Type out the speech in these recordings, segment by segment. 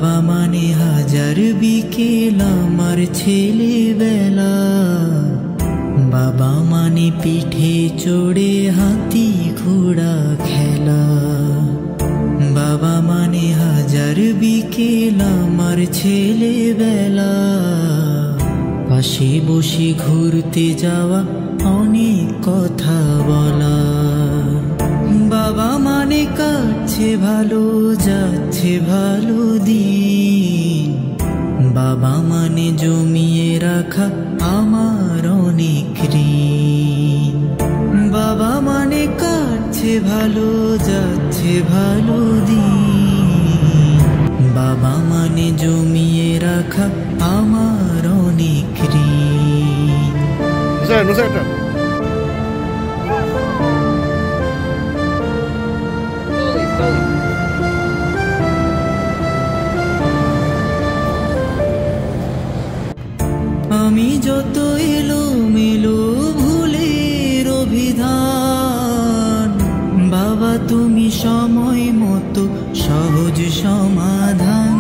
বাবা মানে হাজার বিকেল আমার ছেলেবেলা, বাবা মানে পিঠে চড়ে হাতি ঘোড়া খেলা। বাবা মানে হাজার বিকেল আমার ছেলেবেলা, পাশে বসে ঘুরতে যাওয়া অনেক কথা বলা। বাবা মানে কাটছে ভালো যাচ্ছে ভালো দিন, বাবা মানে জমিয়ে রাখা আমার অনেক ঋণ। বাবা মানে কাটছে ভালো যাচ্ছে ভালো দিন, বাবা মানে জমিয়ে রাখা আমার অনেক ঋণ। আমি যত এলোমেলো ভুলের অভিধান, বাবা তুমি সময় মতো সহজ সমাধান।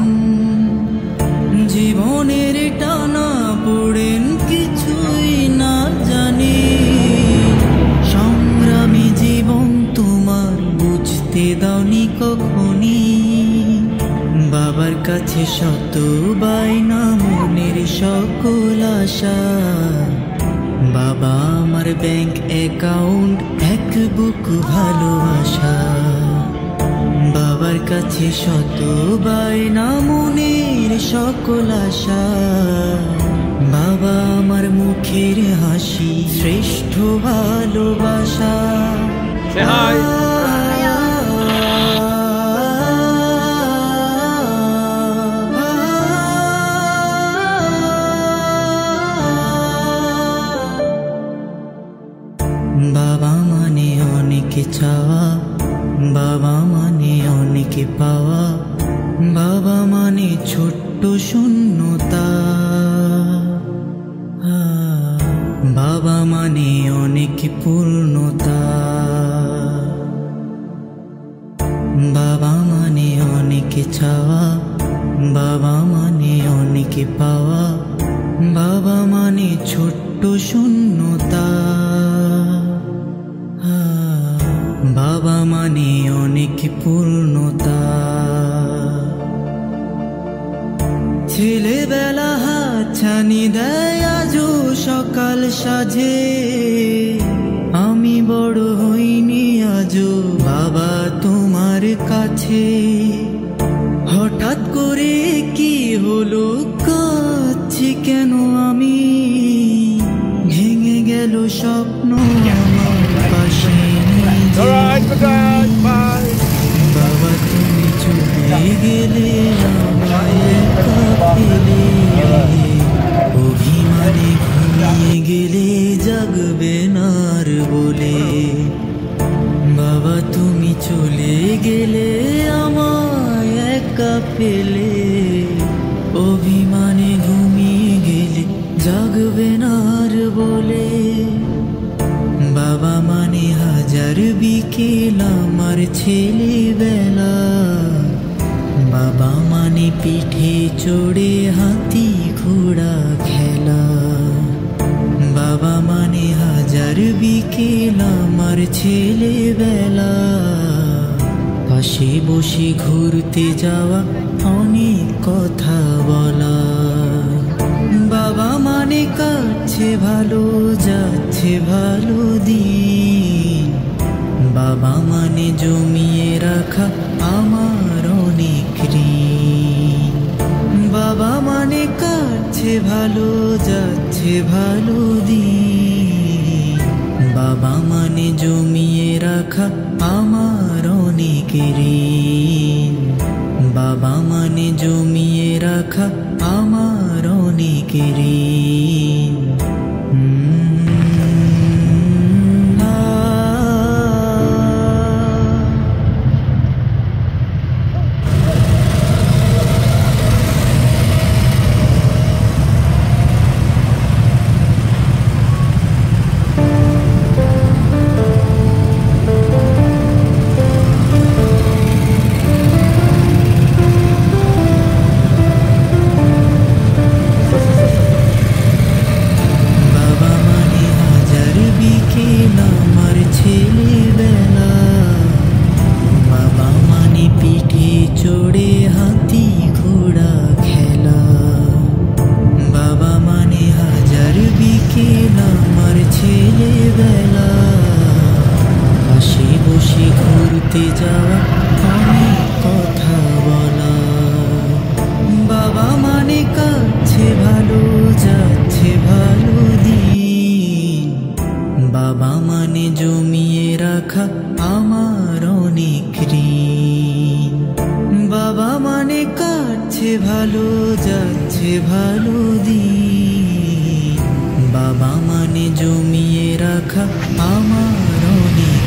জীবনের টানা পড়েন কিছুই না জানি, সংগ্রামী জীবন তোমার বুঝতে দাওনি কখনই। বাবার কাছে শত বায়না মনের সকল আশা, বাবা আমার ব্যাংক অ্যাকাউন্ট এক বুক ভালোবাসা। বাবার কাছে শত বায়না মনের সকল আশা, বাবা আমার মুখের হাসি শ্রেষ্ঠ ভালোবাসা। বাবা মানে অনেক চাওয়া, বাবা মানে অনেক পাওয়া, বাবা মানে ছোট্ট শূন্যতা। বাবা মানে অনেক পূর্ণতা, বাবা মানে অনেক চাওয়া, বাবা মানে অনেক পাওয়া, বাবা মানে ছোট্ট শূন্যতা। বাবা মানে অনেক পূর্ণতা। ছেলেবেলা হাতছানি দেয় আজও সকাল সাজে, আমি বড় হইনি আজও বাবা তোমার কাছে। হঠাৎ করে কি হলো কাঁদছি কেন আমি, ভেঙে গেল স্বপ্ন আমার পাশে। বাবা তুমি চলে গেলে আমায় একা ফেলে, অভিমানে ঘুমিয়ে গেলে জাগবে না আর বলে। বাবা তুমি চলে গেলে আমায় একা ফেলে, অভিমানে ঘুমিয়ে গেলে জাগবে না আর বলে। বাবা মানে হাজার বিকেল আমার ছেলেবেলা, বাবা মানে পিঠে চড়ে হাতি ঘোড়া খেলা। বাবা মানে হাজার বিকেল আমার ছেলেবেলা, পাশে বসে ঘুরতে যাওয়া অনেক কথা বলা। বাবা মানে কাটছে ভালো যাচ্ছে ভালো দিন, বাবা মানে জমিয়ে রাখা আমার অনেক ঋণ। বাবা মানে কাটছে ভালো যাচ্ছে ভালো দিন, বাবা মানে জমিয়ে রাখা আমার অনেক ঋণ। বাবা মানে জমিয়ে রাখা আমার অনেক ঋণ। ভালো যাচ্ছে ভালো দিন, বাবা মানে জমিয়ে রাখা আমার অনেক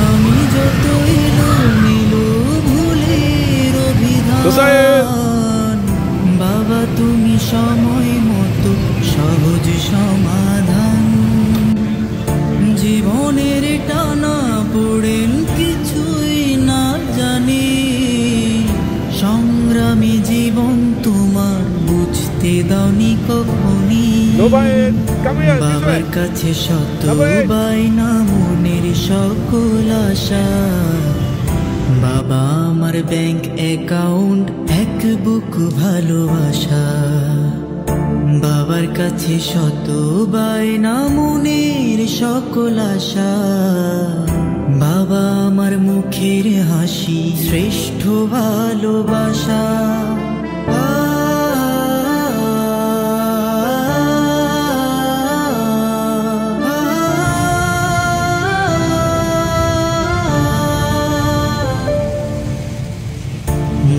আমি যত এলোমেলো ভুলের অভিধান, বাবা তুমি সময় মতো সহজ সমাধান। জীবনের টানা পড়েন কিছুই না জানি, সংগ্রামী জীবন তোমার বুঝতে দাওনি কখনই। বাবার কাছে শত বায়না মনের সকল আশা, বাবা আমার ব্যাংক অ্যাকাউন্ট এক বুক ভালোবাসা। বাবার কাছে শত বায়না মনের সকল আশা, বাবা আমার মুখের হাসি শ্রেষ্ঠ ভালোবাসা।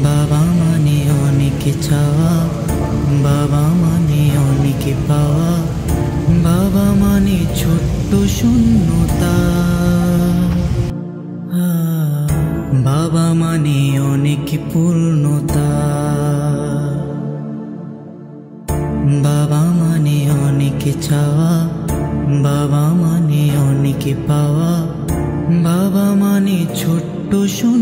বাবা মানে অনেক চাওয়া, বাবা মানে অনেক পাওয়া, বাবা মানে ছোট্ট শূন্যতা। বাবা মানে অনেক পূর্ণতা, বাবা মানে অনেক চাওয়া, বাবা মানে অনেক পাওয়া, বাবা মানে ছোট্ট শূন্য।